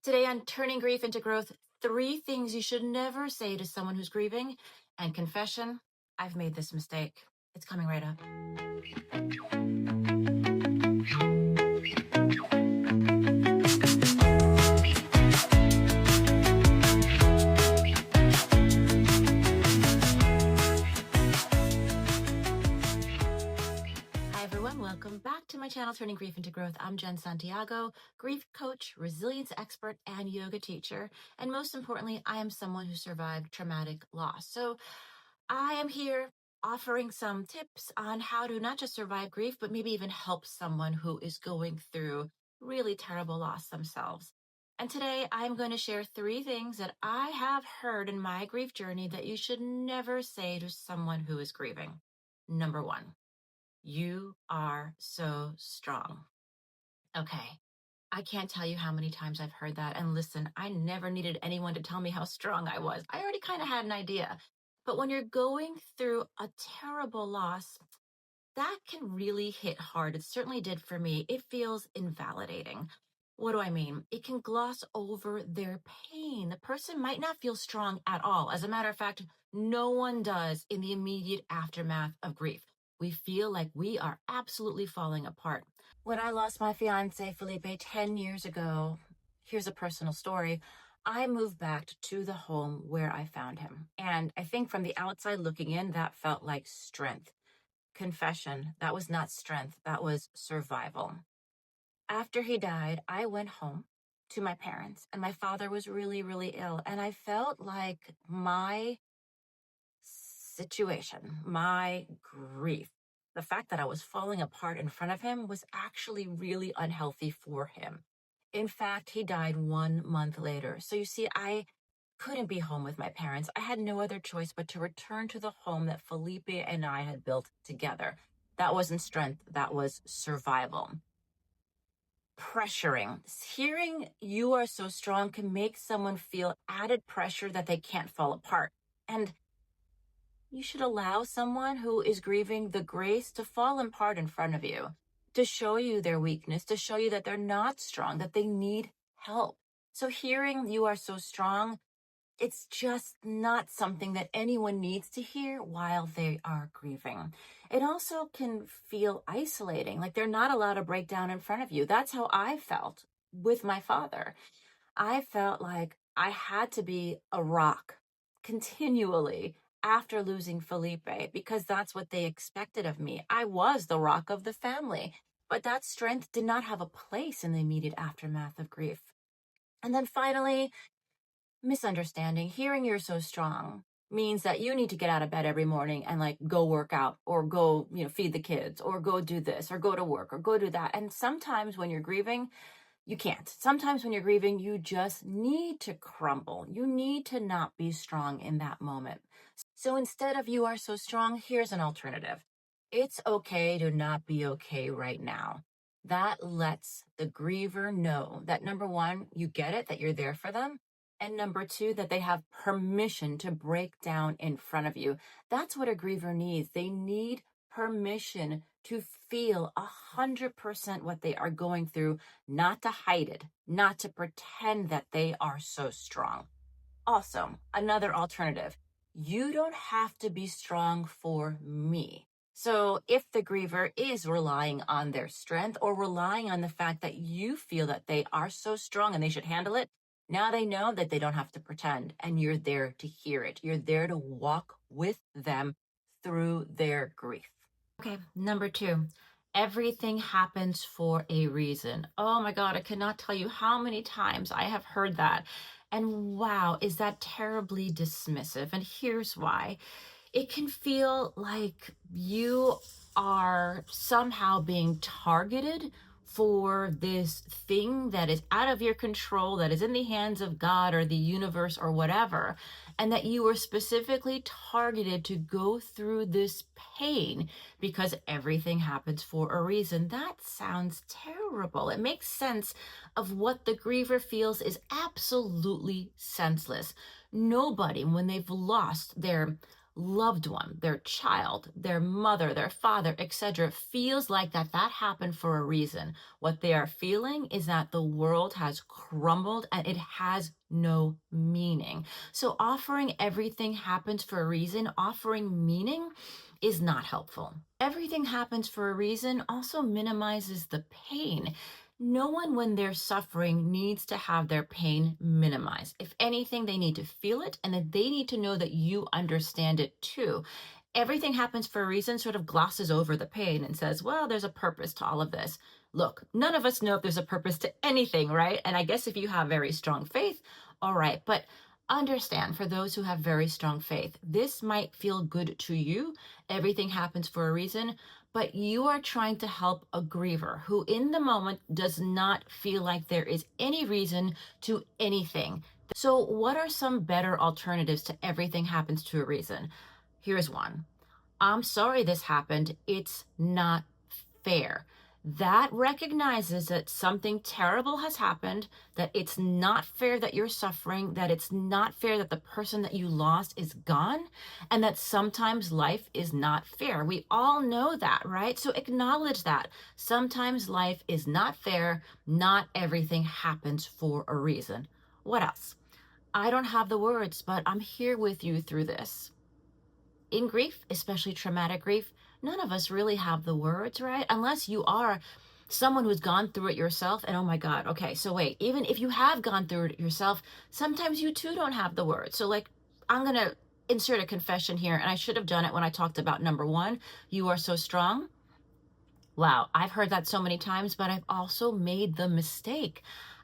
Today on Turning Grief into Growth, 3 things you should never say to someone who's grieving, and confession, I've made this mistake. It's coming right up. Hi, everyone. Welcome back to my channel, Turning Grief into Growth. I'm Jen Santiago, grief coach, resilience expert, and yoga teacher. And most importantly, I am someone who survived traumatic loss. So I am here offering some tips on how to not just survive grief, but maybe even help someone who is going through really terrible loss themselves. And today I'm going to share 3 things that I have heard in my grief journey that you should never say to someone who is grieving. Number 1. You are so strong. Okay. I can't tell you how many times I've heard that. And listen, I never needed anyone to tell me how strong I was. I already kind of had an idea. But when you're going through a terrible loss, that can really hit hard. It certainly did for me. It feels invalidating. What do I mean? It can gloss over their pain. The person might not feel strong at all. As a matter of fact, no one does in the immediate aftermath of grief. We feel like we are absolutely falling apart. When I lost my fiance, Felipe, 10 years ago, here's a personal story. I moved back to the home where I found him. And I think from the outside looking in, that felt like strength. Confession, that was not strength, that was survival. After he died, I went home to my parents, and my father was really, really ill. And I felt like my situation, my grief, the fact that I was falling apart in front of him was actually really unhealthy for him. In fact, he died 1 month later. So you see, I couldn't be home with my parents. I had no other choice but to return to the home that Felipe and I had built together. That wasn't strength, that was survival. Pressuring. Hearing you are so strong can make someone feel added pressure that they can't fall apart. And you should allow someone who is grieving the grace to fall apart in front of you, to show you their weakness, to show you that they're not strong, that they need help. So hearing you are so strong, it's just not something that anyone needs to hear while they are grieving. It also can feel isolating, like they're not allowed to break down in front of you. That's how I felt with my father. I felt like I had to be a rock continually after losing Felipe because that's what they expected of me. I was the rock of the family, but that strength did not have a place in the immediate aftermath of grief. And then finally, misunderstanding. Hearing you're so strong means that you need to get out of bed every morning and like go work out or go, feed the kids or go do this or go to work or go do that. And sometimes when you're grieving, you can't. Sometimes when you're grieving, you just need to crumble. You need to not be strong in that moment. So instead of you are so strong, here's an alternative. It's okay to not be okay right now. That lets the griever know that number 1, you get it, that you're there for them. And number 2, that they have permission to break down in front of you. That's what a griever needs. They need permission to feel 100% what they are going through, not to hide it, not to pretend that they are so strong. Also, another alternative, you don't have to be strong for me. So if the griever is relying on their strength or relying on the fact that you feel that they are so strong and they should handle it, now they know that they don't have to pretend, and you're there to hear it. You're there to walk with them through their grief. Okay, number 2, everything happens for a reason. Oh my God, I cannot tell you how many times I have heard that. And wow, is that terribly dismissive? And here's why. It can feel like you are somehow being targeted for this thing that is out of your control, that is in the hands of God or the universe or whatever, and that you were specifically targeted to go through this pain because everything happens for a reason. That sounds terrible. It makes sense of what the griever feels is absolutely senseless. Nobody, when they've lost their loved one, their child, their mother, their father, etc., feels like that happened for a reason. What they are feeling is that the world has crumbled and it has no meaning. So offering everything happens for a reason, offering meaning is not helpful. Everything happens for a reason also minimizes the pain. No one, when they're suffering, needs to have their pain minimized. If anything, they need to feel it and that they need to know that you understand it too. Everything happens for a reason sort of glosses over the pain and says, well, there's a purpose to all of this. Look, none of us know if there's a purpose to anything, right? And I guess if you have very strong faith, all right. But understand, for those who have very strong faith, this might feel good to you. Everything happens for a reason, but you are trying to help a griever who in the moment does not feel like there is any reason to anything. So what are some better alternatives to everything happens to a reason? Here's one. I'm sorry this happened. It's not fair. That recognizes that something terrible has happened, that it's not fair that you're suffering, that it's not fair that the person that you lost is gone, and that sometimes life is not fair. We all know that, right? So acknowledge that. Sometimes life is not fair. Not everything happens for a reason. What else? I don't have the words, but I'm here with you through this. In grief, especially traumatic grief, none of us really have the words, right? Unless you are someone who's gone through it yourself. And oh my God, okay, so wait, even if you have gone through it yourself, sometimes you too don't have the words. So, like, I'm going to insert a confession here, and I should have done it when I talked about number one, you are so strong. Wow, I've heard that so many times, but I've also made the mistake.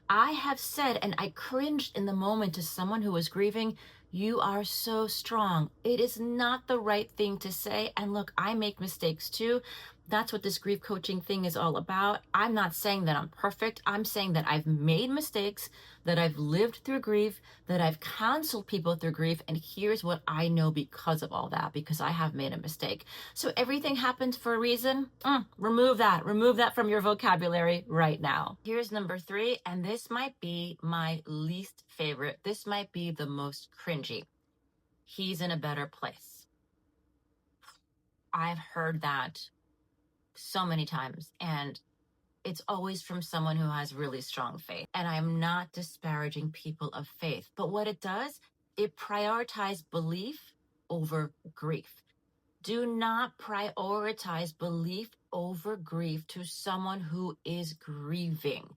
I have said, and I cringed in the moment to someone who was grieving, you are so strong. It is not the right thing to say. And look, I make mistakes too. That's what this grief coaching thing is all about. I'm not saying that I'm perfect. I'm saying that I've made mistakes, that I've lived through grief, that I've counseled people through grief. And here's what I know because of all that, because I have made a mistake. So everything happens for a reason. Remove that. Remove that from your vocabulary right now. Here's number three, and this might be my least favorite. This might be the most cringy. He's in a better place. I've heard that so many times, and it's always from someone who has really strong faith. And I'm not disparaging people of faith, but what it does, it prioritizes belief over grief. Do not prioritize belief over grief to someone who is grieving.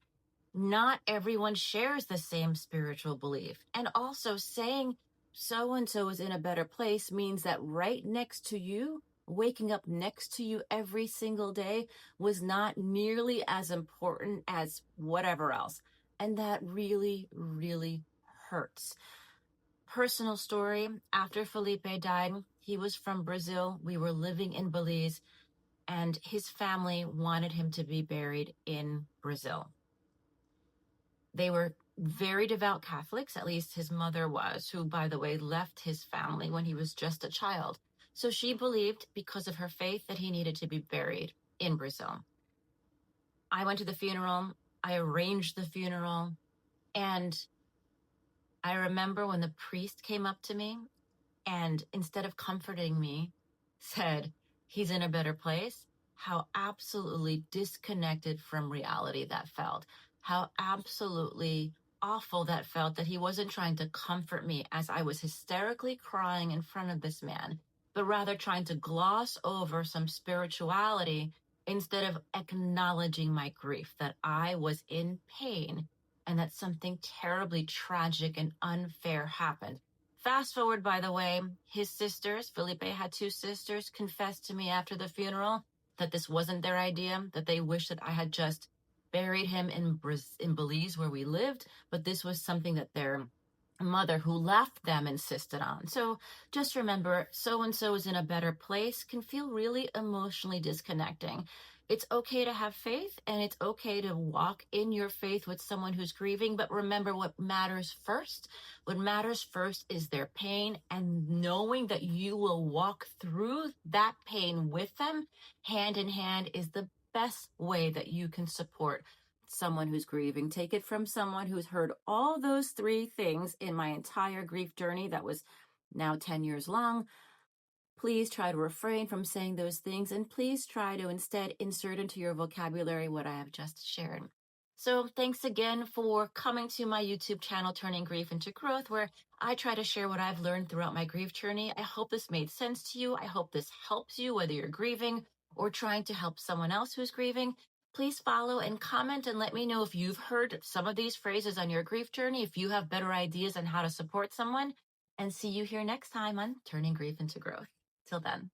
Not everyone shares the same spiritual belief. And also, saying so and so is in a better place means that right next to you, waking up next to you every single day, was not nearly as important as whatever else. And that really, really hurts. Personal story, after Felipe died, he was from Brazil. We were living in Belize, and his family wanted him to be buried in Brazil. They were very devout Catholics, at least his mother was, who, by the way, left his family when he was just a child. So she believed, because of her faith, that he needed to be buried in Brazil. I went to the funeral. I arranged the funeral. And I remember when the priest came up to me and, instead of comforting me, said, he's in a better place, how absolutely disconnected from reality that felt. How absolutely awful that felt, that he wasn't trying to comfort me as I was hysterically crying in front of this man, but rather trying to gloss over some spirituality instead of acknowledging my grief, that I was in pain and that something terribly tragic and unfair happened. Fast forward, by the way, his sisters, Felipe had two sisters, confessed to me after the funeral that this wasn't their idea, that they wished that I had just buried him in Belize where we lived, but this was something that their mother who left them insisted on. So just remember, so-and-so is in a better place can feel really emotionally disconnecting. It's okay to have faith, and it's okay to walk in your faith with someone who's grieving, but remember what matters first. What matters first is their pain, and knowing that you will walk through that pain with them hand in hand is the best way that you can support someone who's grieving. Take it from someone who's heard all those three things in my entire grief journey that was now 10 years long. Please try to refrain from saying those things, and please try to instead insert into your vocabulary what I have just shared. So thanks again for coming to my YouTube channel, Turning Grief into Growth, where I try to share what I've learned throughout my grief journey. I hope this made sense to you. I hope this helps you, whether you're grieving or trying to help someone else who's grieving. Please follow and comment and let me know if you've heard some of these phrases on your grief journey, if you have better ideas on how to support someone. And see you here next time on Turning Grief into Growth. Till then.